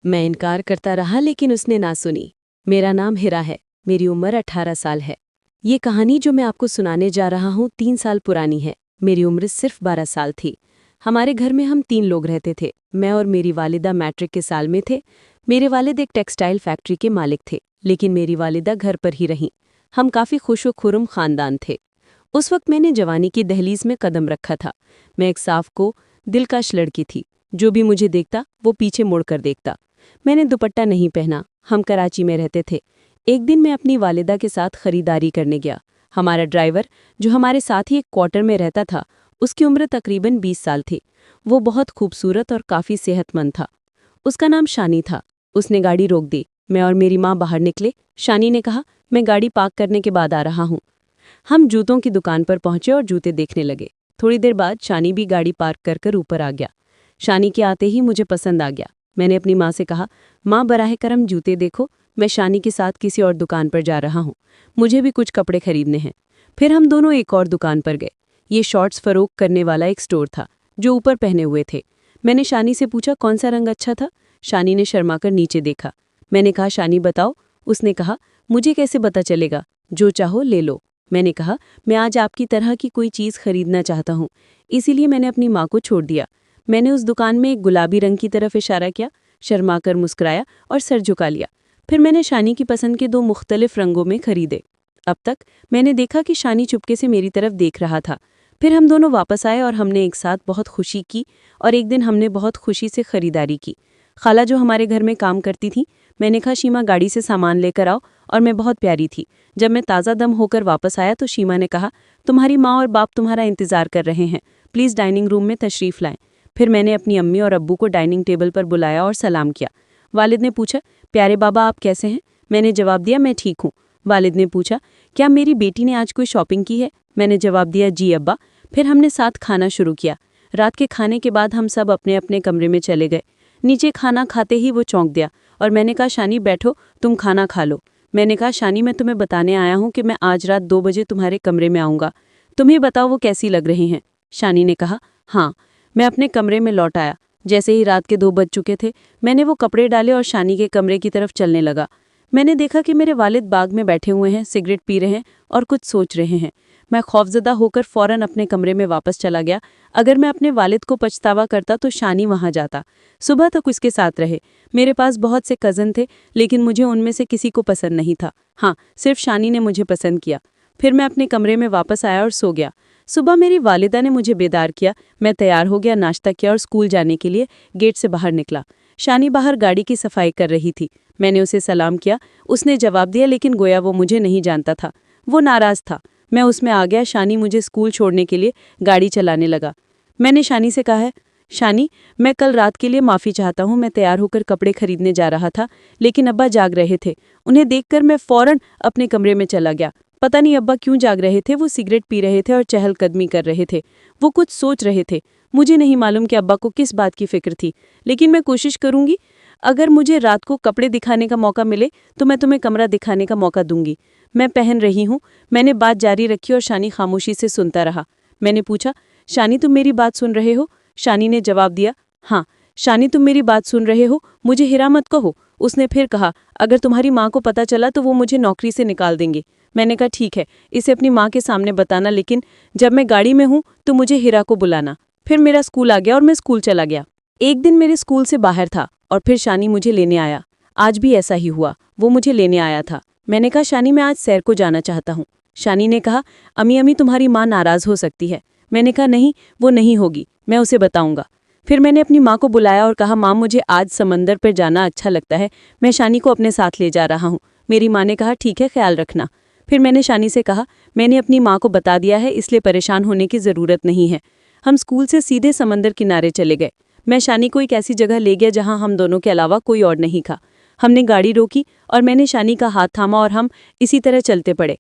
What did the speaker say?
मैं इनकार करता रहा लेकिन उसने ना सुनी। मेरा नाम हिरा है। मेरी उम्र 18 साल है। ये कहानी जो मैं आपको सुनाने जा रहा हूँ 3 साल पुरानी है। मेरी उम्र सिर्फ 12 साल थी। हमारे घर में हम 3 लोग रहते थे। मैं और मेरी वालिदा मैट्रिक के साल में थे। मेरे वालिद एक टेक्सटाइल फैक्ट्री के मालिक थे, लेकिन मेरी वालिदा घर पर ही रहीं। हम काफ़ी खुशो-खुर्म ख़ानदान थे। उस वक्त मैंने जवानी की दहलीज में कदम रखा था। मैं एक साफ को दिलकश लड़की थी। जो भी मुझे देखता वो पीछे मुड़कर देखता। मैंने दुपट्टा नहीं पहना। हम कराची में रहते थे। एक दिन मैं अपनी वालिदा के साथ खरीदारी करने गया। हमारा ड्राइवर, जो हमारे साथ ही एक क्वार्टर में रहता था, उसकी उम्र तकरीबन 20 साल थी। वो बहुत खूबसूरत और काफ़ी सेहतमंद था। उसका नाम शानी था। उसने गाड़ी रोक दी। मैं और मेरी माँ बाहर निकले। शानी ने कहा, मैं गाड़ी पार्क करने के बाद आ रहा हूँ। हम जूतों की दुकान पर पहुंचे और जूते देखने लगे। थोड़ी देर बाद शानी भी गाड़ी पार्क कर ऊपर आ गया। शानी के आते ही मुझे पसंद आ गया। मैंने अपनी माँ से कहा, माँ बराह करम जूते देखो, मैं शानी के साथ किसी और दुकान पर जा रहा हूँ। मुझे भी कुछ कपड़े खरीदने हैं। फिर हम दोनों एक और दुकान पर गए। ये शॉर्ट्स फरोख्त करने वाला एक स्टोर था, जो ऊपर पहने हुए थे। मैंने शानी से पूछा कौन सा रंग अच्छा था। शानी ने शर्माकर नीचे देखा। मैंने कहा, शानी बताओ। उसने कहा, मुझे कैसे पता चलेगा, जो चाहो ले लो। मैंने कहा, मैं आज आपकी तरह की कोई चीज़ खरीदना चाहता हूँ, इसीलिए मैंने अपनी माँ को छोड़ दिया। मैंने उस दुकान में एक गुलाबी रंग की तरफ इशारा किया, शर्माकर मुस्कुराया और सर झुका लिया। फिर मैंने शानी की पसंद के 2 मुख्तलिफ रंगों में खरीदे। अब तक मैंने देखा कि शानी चुपके से मेरी तरफ देख रहा था। फिर हम दोनों वापस आए और हमने एक साथ बहुत खुशी की और एक दिन हमने बहुत खुशी से खरीदारी की। खाला जो हमारे घर में काम करती थी, मैंने कहा, शीमा गाड़ी से सामान लेकर आओ, और मैं बहुत प्यारी थी। जब मैं ताज़ा दम होकर वापस आया तो शीमा ने कहा, तुम्हारी माँ और बाप तुम्हारा इंतज़ार कर रहे हैं, प्लीज़ डाइनिंग रूम में तशरीफ़ लाएं। फिर मैंने अपनी अम्मी और अब्बू को डाइनिंग टेबल पर बुलाया और सलाम किया। वालिद ने पूछा, प्यारे बाबा आप कैसे हैं? मैंने जवाब दिया, मैं ठीक हूँ। वालिद ने पूछा, क्या मेरी बेटी ने आज कोई शॉपिंग की है? मैंने जवाब दिया, जी अब्बा। फिर हमने साथ खाना शुरू किया। रात के खाने के बाद हम सब अपने अपने कमरे में चले गए। नीचे खाना खाते ही वो चौंक दिया और मैंने कहा, शानी बैठो, तुम खाना खा लो। मैंने कहा, शानी मैं तुम्हें बताने आया हूँ कि मैं आज रात 2 बजे तुम्हारे कमरे में आऊँगा। तुम्हें बताओ वो कैसी लग रही हैं? शानी ने कहा, हाँ। मैं अपने कमरे में लौट आया। जैसे ही रात के 2 बज चुके थे, मैंने वो कपड़े डाले और शानी के कमरे की तरफ चलने लगा। मैंने देखा कि मेरे वालिद बाग में बैठे हुए हैं, सिगरेट पी रहे हैं और कुछ सोच रहे हैं। मैं खौफजदा होकर फ़ौरन अपने कमरे में वापस चला गया। अगर मैं अपने वालिद को पछतावा करता तो शानी वहाँ जाता। सुबह तक उसके साथ रहे। मेरे पास बहुत से कज़न थे, लेकिन मुझे उनमें से किसी को पसंद नहीं था। हाँ, सिर्फ शानी ने मुझे पसंद किया। फिर मैं अपने कमरे में वापस आया और सो गया। सुबह मेरी वालिदा ने मुझे बेदार किया। मैं तैयार हो गया, नाश्ता किया और स्कूल जाने के लिए गेट से बाहर निकला। शानी बाहर गाड़ी की सफाई कर रही थी। मैंने उसे सलाम किया। उसने जवाब दिया, लेकिन गोया वो मुझे नहीं जानता था। वो नाराज़ था। मैं उसमें आ गया। शानी मुझे स्कूल छोड़ने के लिए गाड़ी चलाने लगा। मैंने शानी से कहा है, शानी मैं कल रात के लिए माफ़ी चाहता हूँ। मैं तैयार होकर कपड़े खरीदने जा रहा था, लेकिन अब्बा जाग रहे थे। उन्हें देखकर मैं फ़ौरन अपने कमरे में चला गया। पता नहीं अब्बा क्यों जाग रहे थे। वो सिगरेट पी रहे थे और चहलकदमी कर रहे थे। वो कुछ सोच रहे थे। मुझे नहीं मालूम कि अब्बा को किस बात की फिक्र थी, लेकिन मैं कोशिश करूंगी। अगर मुझे रात को कपड़े दिखाने का मौका मिले तो मैं तुम्हें कमरा दिखाने का मौका दूंगी। मैं पहन रही हूँ। मैंने बात जारी रखी और शानी खामोशी से सुनता रहा। मैंने पूछा, शानी तुम मेरी बात सुन रहे हो? शानी ने जवाब दिया, हाँ। शानी तुम मेरी बात सुन रहे हो? मुझे हिरा मत कहो। उसने फिर कहा, अगर तुम्हारी माँ को पता चला तो वो मुझे नौकरी से निकाल देंगे। मैंने कहा, ठीक है, इसे अपनी माँ के सामने बताना, लेकिन जब मैं गाड़ी में हूँ तो मुझे हिरा को बुलाना। फिर मेरा स्कूल आ गया और मैं स्कूल चला गया। एक दिन मेरे स्कूल से बाहर था और फिर शानी मुझे लेने आया। आज भी ऐसा ही हुआ। वो मुझे लेने आया था। मैंने कहा, शानी मैं आज सैर को जाना चाहता हूँ। शानी ने कहा, अम्मी तुम्हारी माँ नाराज़ हो सकती है। मैंने कहा, नहीं, वो नहीं होगी, मैं उसे बताऊंगा। फिर मैंने अपनी माँ को बुलाया और कहा, माँ मुझे आज समंदर पर जाना अच्छा लगता है, मैं शानी को अपने साथ ले जा रहा हूँ। मेरी माँ ने कहा, ठीक है, ख्याल रखना। फिर मैंने शानी से कहा, मैंने अपनी माँ को बता दिया है, इसलिए परेशान होने की ज़रूरत नहीं है। हम स्कूल से सीधे समंदर किनारे चले गए। मैं शानी को एक ऐसी जगह ले गया जहाँ हम दोनों के अलावा कोई और नहीं था। हमने गाड़ी रोकी और मैंने शानी का हाथ थामा और हम इसी तरह चलते पड़े।